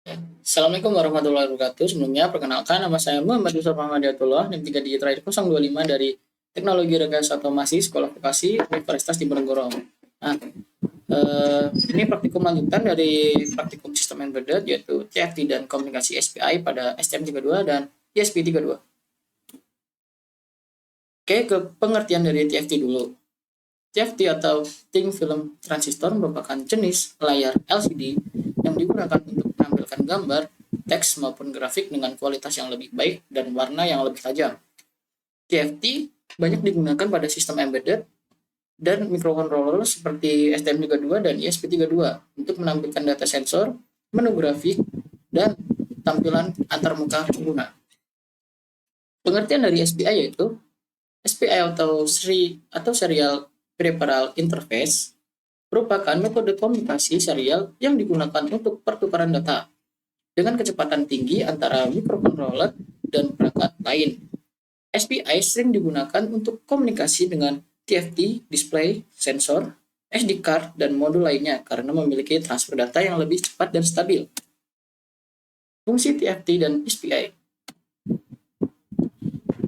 Assalamualaikum warahmatullahi wabarakatuh. Sebelumnya, perkenalkan nama saya Muhammad Yusuf Muhammadiyatullah, NIM 3 Digit Terakhir 025 dari Teknologi Rekayasa Otomasi Sekolah Vokasi Universitas Diponegoro. Nah, ini praktikum lanjutan dari praktikum sistem embedded, yaitu TFT dan komunikasi SPI pada STM32 dan ESP32. Oke, ke pengertian dari TFT dulu. TFT atau Thin Film Transistor merupakan jenis layar LCD yang digunakan untuk menampilkan gambar, teks maupun grafik dengan kualitas yang lebih baik dan warna yang lebih tajam. TFT banyak digunakan pada sistem embedded dan microcontroller seperti STM32 dan ESP32 untuk menampilkan data sensor, menu grafik, dan tampilan antarmuka pengguna. Pengertian dari SPI yaitu SPI atau Serial Peripheral Interface merupakan metode komunikasi serial yang digunakan untuk pertukaran data dengan kecepatan tinggi antara microcontroller dan perangkat lain. SPI sering digunakan untuk komunikasi dengan TFT, display, sensor, SD card, dan modul lainnya karena memiliki transfer data yang lebih cepat dan stabil. Fungsi TFT dan SPI.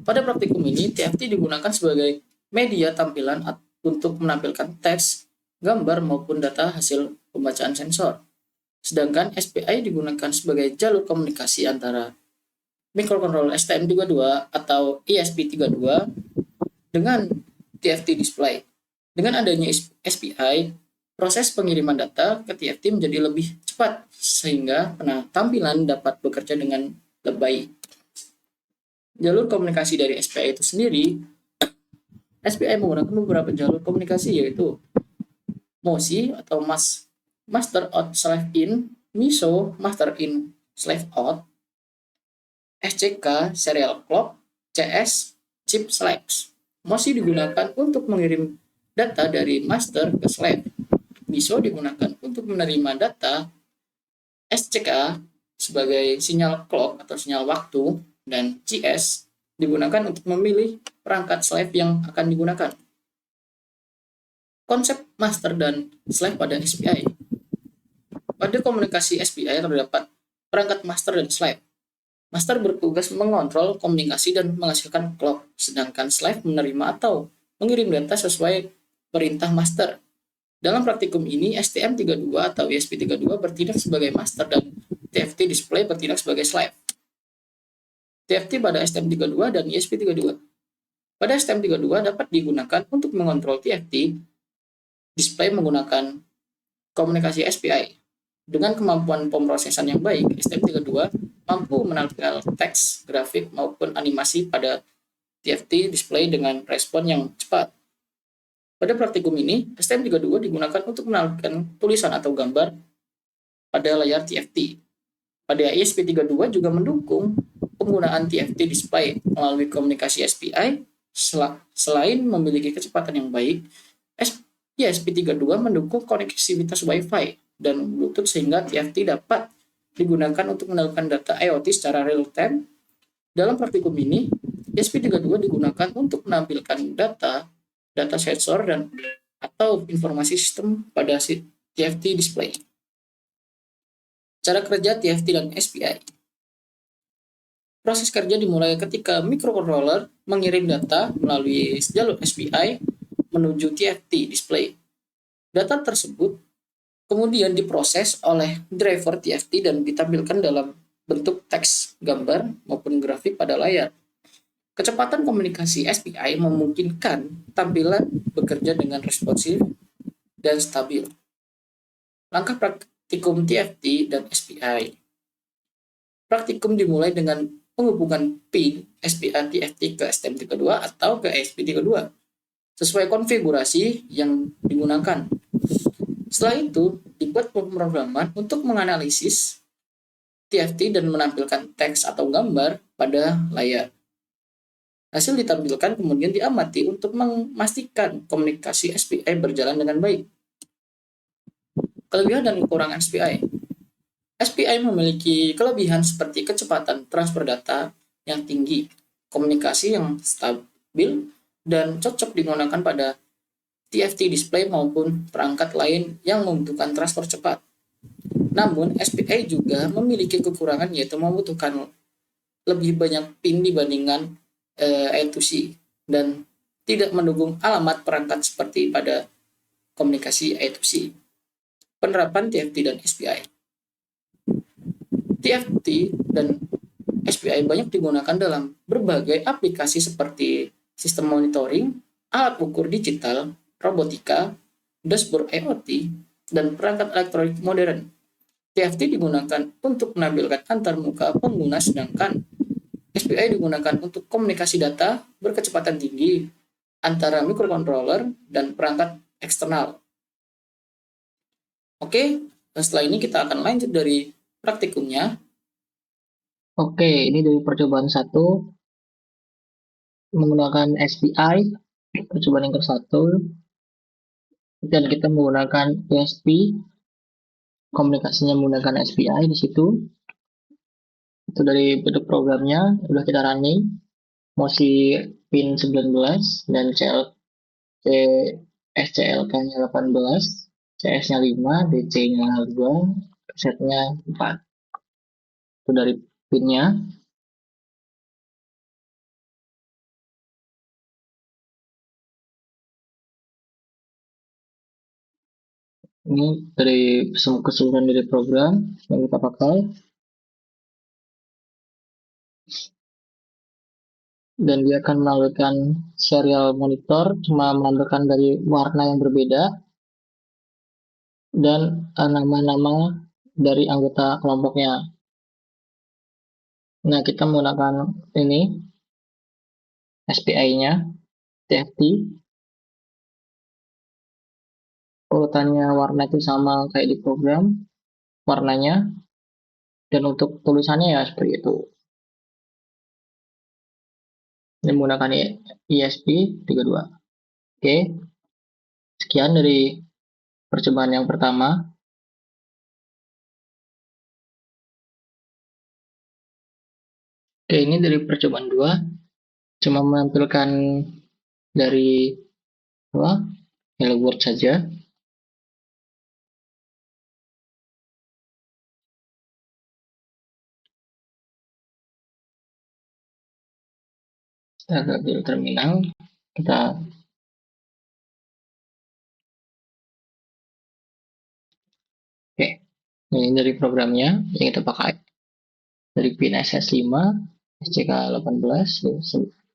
Pada praktikum ini, TFT digunakan sebagai media tampilan untuk menampilkan teks, gambar, maupun data hasil pembacaan sensor. Sedangkan SPI digunakan sebagai jalur komunikasi antara microcontroller STM32 atau ESP32 dengan TFT display. Dengan adanya SPI, proses pengiriman data ke TFT menjadi lebih cepat sehingga tampilan dapat bekerja dengan lebih baik. Jalur komunikasi dari SPI itu sendiri, SPI menggunakan beberapa jalur komunikasi yaitu MOSI atau Master Out Slave In, MISO Master In Slave Out, SCK Serial Clock, CS Chip Selects. MOSI digunakan untuk mengirim data dari master ke slave. MISO digunakan untuk menerima data. SCK sebagai sinyal clock atau sinyal waktu, dan CS digunakan untuk memilih perangkat slave yang akan digunakan. Konsep master dan slave pada SPI. Pada komunikasi SPI terdapat perangkat master dan slave. Master bertugas mengontrol komunikasi dan menghasilkan clock, sedangkan slave menerima atau mengirim data sesuai perintah master. Dalam praktikum ini, STM32 atau ESP32 bertindak sebagai master dan TFT display bertindak sebagai slave. TFT pada STM32 dan ESP32. Pada STM32 dapat digunakan untuk mengontrol TFT display menggunakan komunikasi SPI. Dengan kemampuan pemrosesan yang baik, STM32 mampu menampilkan teks, grafik, maupun animasi pada TFT display dengan respon yang cepat. Pada praktikum ini, STM32 digunakan untuk menampilkan tulisan atau gambar pada layar TFT. Pada ESP32 juga mendukung penggunaan TFT display melalui komunikasi SPI. Selain memiliki kecepatan yang baik, ESP32 mendukung koneksivitas Wi-Fi dan Bluetooth sehingga TFT dapat digunakan untuk mendapatkan data IoT secara real-time. Dalam praktikum ini, ESP32 digunakan untuk menampilkan data sensor dan atau informasi sistem pada TFT display. Cara kerja TFT dan SPI. Proses kerja dimulai ketika microcontroller mengirim data melalui jalur SPI menuju TFT display. Data tersebut kemudian diproses oleh driver TFT dan ditampilkan dalam bentuk teks, gambar, maupun grafik pada layar. Kecepatan komunikasi SPI memungkinkan tampilan bekerja dengan responsif dan stabil. Langkah praktikum TFT dan SPI. Praktikum dimulai dengan penghubungan pin SPI TFT ke STM32 atau ke ESP32 sesuai konfigurasi yang digunakan. Setelah itu, dibuat pemrograman untuk menganalisis TFT dan menampilkan teks atau gambar pada layar. Hasil ditampilkan kemudian diamati untuk memastikan komunikasi SPI berjalan dengan baik. Kelebihan dan kekurangan SPI. SPI memiliki kelebihan seperti kecepatan transfer data yang tinggi, komunikasi yang stabil, dan cocok digunakan pada TFT display maupun perangkat lain yang membutuhkan transfer cepat. Namun, SPI juga memiliki kekurangan, yaitu membutuhkan lebih banyak pin dibandingkan I2C dan tidak mendukung alamat perangkat seperti pada komunikasi I2C. Penerapan TFT dan SPI. TFT dan SPI banyak digunakan dalam berbagai aplikasi seperti sistem monitoring, alat ukur digital, robotika, dashboard IoT, dan perangkat elektronik modern. TFT digunakan untuk menampilkan antarmuka pengguna, sedangkan SPI digunakan untuk komunikasi data berkecepatan tinggi antara microcontroller dan perangkat eksternal. Oke, setelah ini kita akan lanjut dari praktikumnya. Oke, ini dari percobaan 1 menggunakan SPI, percobaan yang ke-1, dan kita menggunakan ESP, komunikasinya menggunakan SPI di situ. Itu dari bentuk programnya udah kita running, MOSI pin 19 dan SCLK-nya 18, CS-nya 5, DC-nya 2, setnya 4. Itu dari pinnya. Ini dari keseluruhan dari program yang kita pakai. Dan dia akan menampilkan serial monitor, cuma menampilkan dari warna yang berbeda dan nama-nama dari anggota kelompoknya. Nah, kita menggunakan ini SPI-nya, TFT. Urutannya warna itu sama kayak di program, warnanya, dan untuk tulisannya ya seperti itu. Ini menggunakan ESP32. Oke, sekian dari percobaan yang pertama. Oke, ini dari percobaan 2, cuma menampilkan dari Hello World saja. Kita ke terminal, kita oke, ini dari programnya yang kita pakai dari pin SS5, SCK18,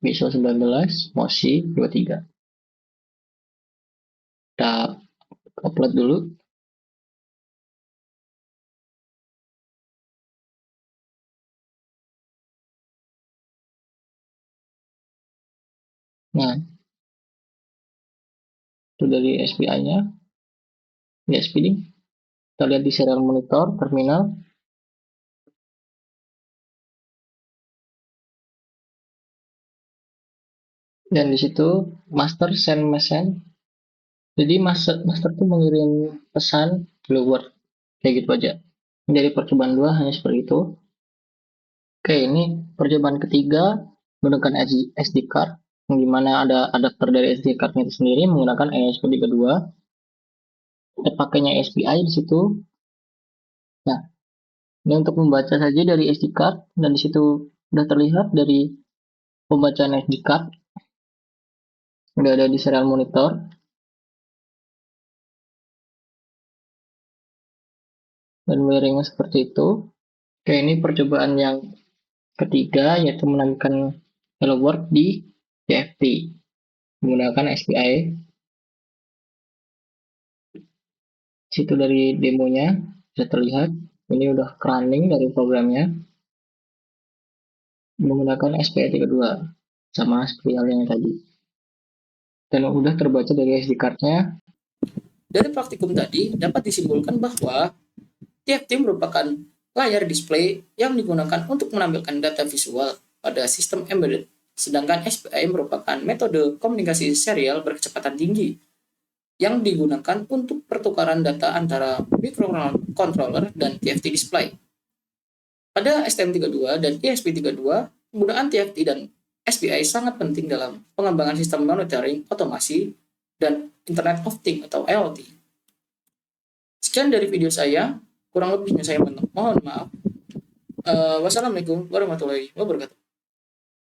Visual 19, MOSI 23. Kita upload dulu. Nah, itu dari SPI-nya, di SPD. Kita lihat di serial monitor terminal. Dan di situ master send message. Jadi master itu mengirim pesan keluar kayak gitu aja. Dari percobaan 2 hanya seperti itu. Oke, ini percobaan ketiga menggunakan SD card, yang dimana ada adapter dari SD card-nya itu sendiri menggunakan ESP32. Kita pakainya SPI di situ. Nah, ini untuk membaca saja dari SD card, dan di situ sudah terlihat dari pembacaan SD card. Sudah ada di serial monitor. Dan wiringnya seperti itu. Oke, ini percobaan yang ketiga, yaitu menampilkan Hello World di TFT menggunakan SPI. Situ dari demonya bisa terlihat, ini udah running dari programnya menggunakan SPI32 sama seperti yang tadi, dan udah terbaca dari SD card-nya. Dari praktikum tadi dapat disimpulkan bahwa TFT merupakan layar display yang digunakan untuk menampilkan data visual pada sistem embedded, sedangkan SPI merupakan metode komunikasi serial berkecepatan tinggi yang digunakan untuk pertukaran data antara microcontroller dan TFT display. Pada STM32 dan ESP32, penggunaan TFT dan SPI sangat penting dalam pengembangan sistem monitoring, otomasi, dan Internet of Things atau IoT. Sekian dari video saya. Kurang lebihnya saya mohon maaf. Wassalamualaikum warahmatullahi wabarakatuh.